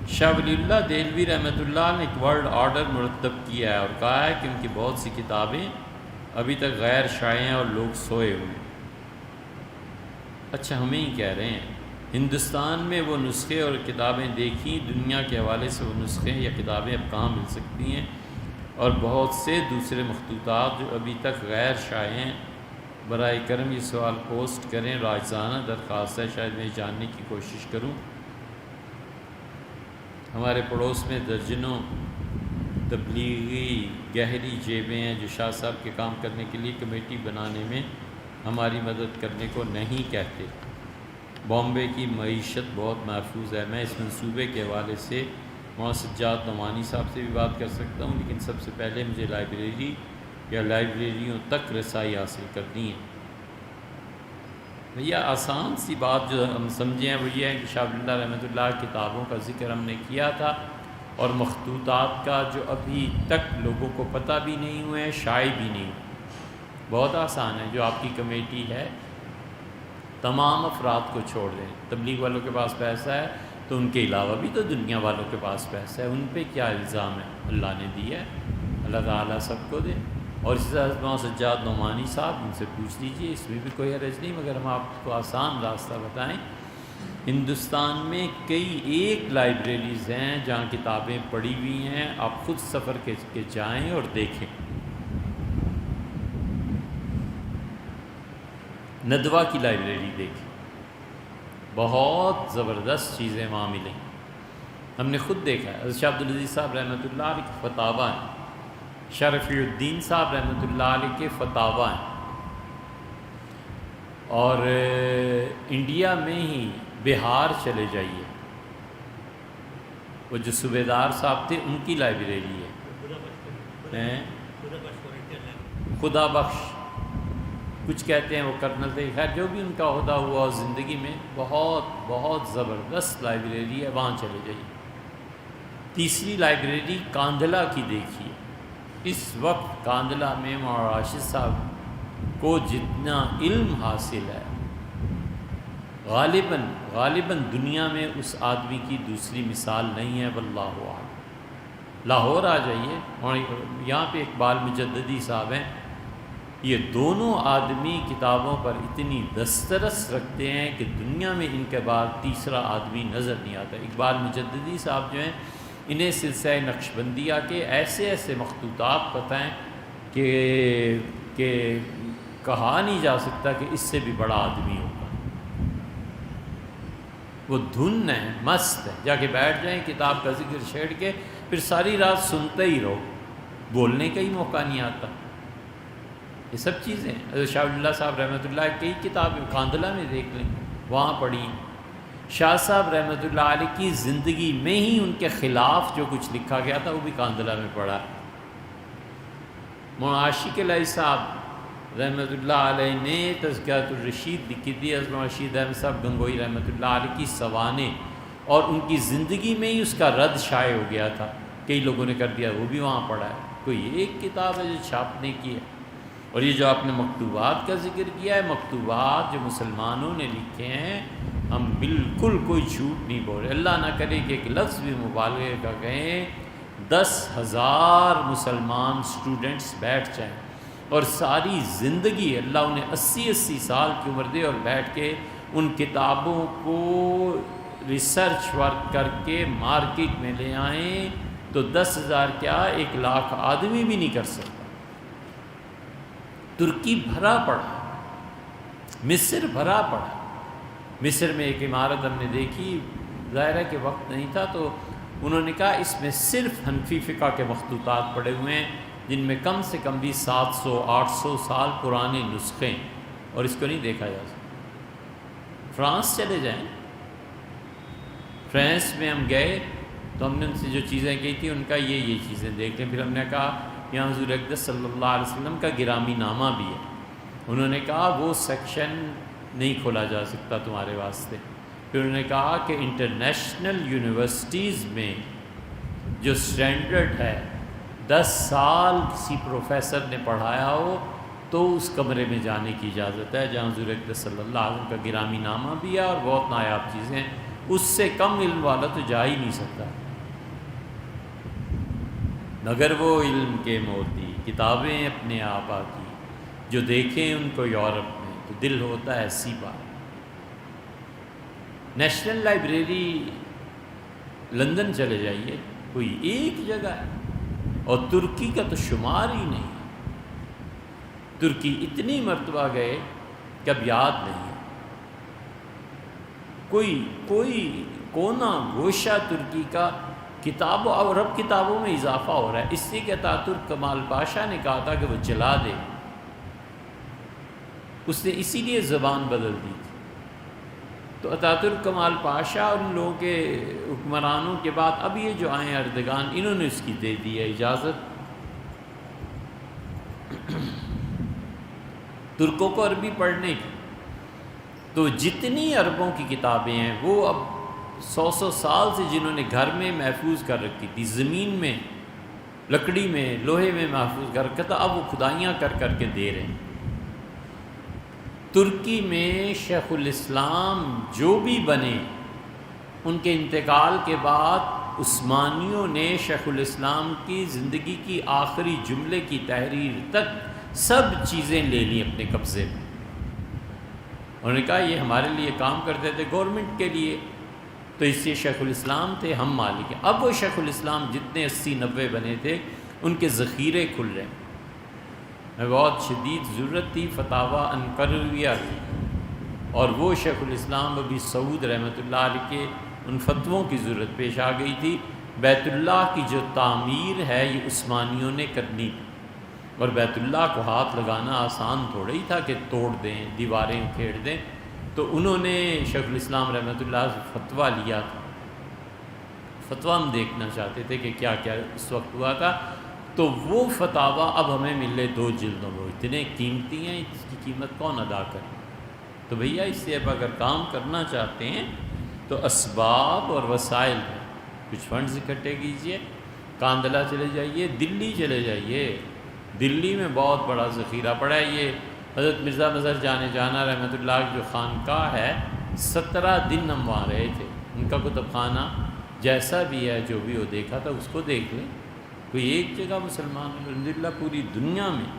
شاہ ولی اللہ دہلوی رحمۃ اللہ نے ایک ورلڈ آرڈر مرتب کیا ہے اور کہا ہے کہ ان کی بہت سی کتابیں ابھی تک غیر شائع ہیں اور لوگ سوئے ہوئے ہیں۔ اچھا ہمیں ہی کہہ رہے ہیں، ہندوستان میں وہ نسخے اور کتابیں دیکھیں، دنیا کے حوالے سے وہ نسخے یا کتابیں اب کہاں مل سکتی ہیں، اور بہت سے دوسرے مخطوطات جو ابھی تک غیر شائع ہیں۔ برائے کرم یہ سوال پوسٹ کریں، راجزانہ درخواست ہے، شاید میں جاننے کی کوشش کروں۔ ہمارے پڑوس میں درجنوں تبلیغی گہری جیبیں ہیں جو شاہ صاحب کے کام کرنے کے لیے کمیٹی بنانے میں ہماری مدد کرنے کو نہیں کہتے۔ بامبے کی معیشت بہت محفوظ ہے۔ میں اس منصوبے کے حوالے سے مولانا سجاد نعمانی صاحب سے بھی بات کر سکتا ہوں، لیکن سب سے پہلے مجھے لائبریری یا لائبریریوں تک رسائی حاصل کرنی ہے۔ بھیا آسان سی بات جو ہم سمجھیں ہیں وہ یہ ہے کہ شاہ ولی اللہ رحمۃ اللہ کتابوں کا ذکر ہم نے کیا تھا، اور مخطوطات کا جو ابھی تک لوگوں کو پتہ بھی نہیں ہوئے ہیں، شائع بھی نہیں ہوئے۔ بہت آسان ہے، جو آپ کی کمیٹی ہے تمام افراد کو چھوڑ دیں۔ تبلیغ والوں کے پاس پیسہ ہے تو ان کے علاوہ بھی تو دنیا والوں کے پاس پیسہ ہے، ان پہ کیا الزام ہے؟ اللہ نے دیا ہے، اللہ تعالیٰ سب کو دے۔ اور اسی طرح مولانا سجاد نعمانی صاحب، ان سے پوچھ لیجئے، اس میں بھی کوئی حرج نہیں، مگر ہم آپ کو آسان راستہ بتائیں۔ ہندوستان میں کئی ایک لائبریریز ہیں جہاں کتابیں پڑھی ہوئی ہیں، آپ خود سفر کے جائیں اور دیکھیں۔ ندوہ کی لائبریری دیکھیں، بہت زبردست چیزیں وہاں ملیں، ہم نے خود دیکھا ہے۔ حضرت شاہ عبدالعزیز صاحب رحمۃ اللہ علیہ کے فتاویٰ ہیں، شاہ رفیع الدین صاحب رحمۃ اللہ علیہ کے فتاویٰ ہیں، اور انڈیا میں ہی بہار چلے جائیے، وہ جو صوبیدار صاحب تھے ان کی لائبریری ہے، خدا بخش کچھ کہتے ہیں، وہ کرنل تھے، خیر جو بھی ان کا عہدہ ہوا زندگی میں، بہت بہت زبردست لائبریری ہے، وہاں چلے جائیے۔ تیسری لائبریری کاندھلہ کی دیکھیے، اس وقت کاندھلہ میں مولانا راشد صاحب کو جتنا علم حاصل ہے، غالباً دنیا میں اس آدمی کی دوسری مثال نہیں ہے، واللہ اعلم۔ لاہور آ جائیے، اور یہاں پہ اقبال مجددی صاحب ہیں، یہ دونوں آدمی کتابوں پر اتنی دسترس رکھتے ہیں کہ دنیا میں ان کے بعد تیسرا آدمی نظر نہیں آتا۔ اقبال مجددی صاحب جو ہیں، انہیں سلسلہ نقشبندیہ کے ایسے ایسے مخطوطات پتہ ہیں کہ کہا نہیں جا سکتا کہ اس سے بھی بڑا آدمی ہوگا۔ وہ دھن ہے، مست ہے، جا کے بیٹھ جائیں کتاب کا ذکر چھیڑ کے، پھر ساری رات سنتے ہی رہو، بولنے کا ہی موقع نہیں آتا۔ یہ سب چیزیں حضرت شاہ ولی اللہ صاحب رحمۃ اللہ کئی کتابیں کاندھلہ میں دیکھ لیں، وہاں پڑھی۔ شاہ صاحب رحمۃ اللہ علیہ کی زندگی میں ہی ان کے خلاف جو کچھ لکھا گیا تھا وہ بھی کاندھلہ میں پڑھا۔ مولانا عاشق الہی صاحب رحمۃ اللہ علیہ نے تذکرۃ الرشید لکھی تھی، حضرت مولانا رشید احمد صاحب گنگوئی رحمۃ اللہ علیہ کی سوانح، اور ان کی زندگی میں ہی اس کا رد شائع ہو گیا تھا، کئی لوگوں نے کر دیا، وہ بھی وہاں پڑھا ہے۔ کوئی ایک کتاب ہے جو چھاپنے کی ہے۔ اور یہ جو آپ نے مکتوبات کا ذکر کیا ہے، مکتوبات جو مسلمانوں نے لکھے ہیں، ہم بالکل کوئی جھوٹ نہیں بول رہے، اللہ نہ کرے کہ ایک لفظ بھی مبالغے کا کہیں، 10,000 مسلمان سٹوڈنٹس بیٹھ جائیں اور ساری زندگی اللہ انہیں 80 سال کی عمر دے اور بیٹھ کے ان کتابوں کو ریسرچ ورک کر کے مارکیٹ میں لے آئیں، تو 10,000 کیا 1,00,000 آدمی بھی نہیں کر سکتا۔ ترکی بھرا پڑا، مصر بھرا پڑا۔ مصر میں ایک عمارت ہم نے دیکھی، ظاہر ہے کہ وقت نہیں تھا، تو انہوں نے کہا اس میں صرف حنفی فقہ کے مخطوطات پڑے ہوئے ہیں، جن میں کم سے کم بھی 700-800 سال پرانے نسخے ہیں، اور اس کو نہیں دیکھا جا سکتا۔ فرانس چلے جائیں، فرانس میں ہم گئے تو ہم نے ان سے جو چیزیں کی تھی ان کا یہ چیزیں دیکھ لیں۔ پھر ہم نے کہا یہاں حضور اقدس صلی اللہ علیہ وسلم کا گرامی نامہ بھی ہے، انہوں نے کہا وہ سیکشن نہیں کھولا جا سکتا تمہارے واسطے۔ پھر انہوں نے کہا کہ انٹرنیشنل یونیورسٹیز میں جو سٹینڈرڈ ہے، 10 سال کسی پروفیسر نے پڑھایا ہو تو اس کمرے میں جانے کی اجازت ہے، جہاں حضور اقدس صلی اللہ علیہ وسلم کا گرامی نامہ بھی ہے اور بہت نایاب چیزیں اس سے کم علم والا تو جا ہی نہیں سکتا، مگر وہ علم کے موتی کتابیں اپنے آبا کی، جو دیکھیں ان کو یورپ میں تو دل ہوتا ہے ایسی بات۔ نیشنل لائبریری لندن چلے جائیے، کوئی ایک جگہ ہے، اور ترکی کا تو شمار ہی نہیں، ترکی اتنی مرتبہ گئے کہ اب یاد نہیں ہے، کوئی کونا گوشہ ترکی کا کتابوں اور عرب کتابوں میں اضافہ ہو رہا ہے، اس لیے کہ اتاترک کمال پاشا نے کہا تھا کہ وہ جلا دے، اس نے اسی لیے زبان بدل دی تھی۔ تو اتاترک کمال پاشا اور ان لوگوں کے حکمرانوں کے بعد اب یہ جو آئے اردگان، انہوں نے اس کی دے دی ہے اجازت۔ ترکوں کو عربی پڑھنے کی، تو جتنی عربوں کی کتابیں ہیں وہ اب 100 سال سے جنہوں نے گھر میں محفوظ کر رکھی تھی، زمین میں، لکڑی میں، لوہے میں محفوظ کر رکھا تھا، اب وہ کھدائیاں کر کر کے دے رہے ہیں۔ ترکی میں شیخ الاسلام جو بھی بنے، ان کے انتقال کے بعد عثمانیوں نے شیخ الاسلام کی زندگی کی آخری جملے کی تحریر تک سب چیزیں لے لیں اپنے قبضے میں۔ انہوں نے کہا یہ ہمارے لیے کام کرتے تھے گورنمنٹ کے لیے، تو اس سے شیخ الاسلام تھے، ہم مالک ہیں۔ اب وہ شیخ الاسلام جتنے 80-90 بنے تھے ان کے ذخیرے کھل رہے ہیں۔ میں بہت شدید ضرورت تھی فتاوی انقرویہ کی، اور وہ شیخ الاسلام ابی سعود رحمۃ اللہ علیہ کے ان فتووں کی ضرورت پیش آ گئی تھی۔ بیت اللہ کی جو تعمیر ہے یہ عثمانیوں نے کرنی تھی، اور بیت اللہ کو ہاتھ لگانا آسان تھوڑا ہی تھا کہ توڑ دیں، دیواریں کھیڑ دیں، تو انہوں نے شیخ الاسلام رحمۃ اللہ سے فتویٰ لیا تھا۔ فتویٰ ہم دیکھنا چاہتے تھے کہ کیا کیا اس وقت ہوا تھا، تو وہ فتاویٰ اب ہمیں ملے 2 جلدوں میں، اتنے قیمتی ہیں، اس کی قیمت کون ادا کرے؟ تو بھیا اس سے اب اگر کام کرنا چاہتے ہیں تو اسباب اور وسائل ہیں، کچھ فنڈز اکٹھے کیجئے، کاندلہ چلے جائیے، دلی چلے جائیے، دلی میں بہت بڑا ذخیرہ پڑا ہے۔ یہ حضرت مرزا مظہر جان جانا رحمۃ اللہ کی جو خانقاہ ہے، 17 دن ہم وہاں رہے تھے، ان کا کتب خانہ جیسا بھی ہے، جو بھی وہ دیکھا تھا اس کو دیکھ لیں۔ کوئی ایک جگہ مسلمان الحمدللہ پوری دنیا میں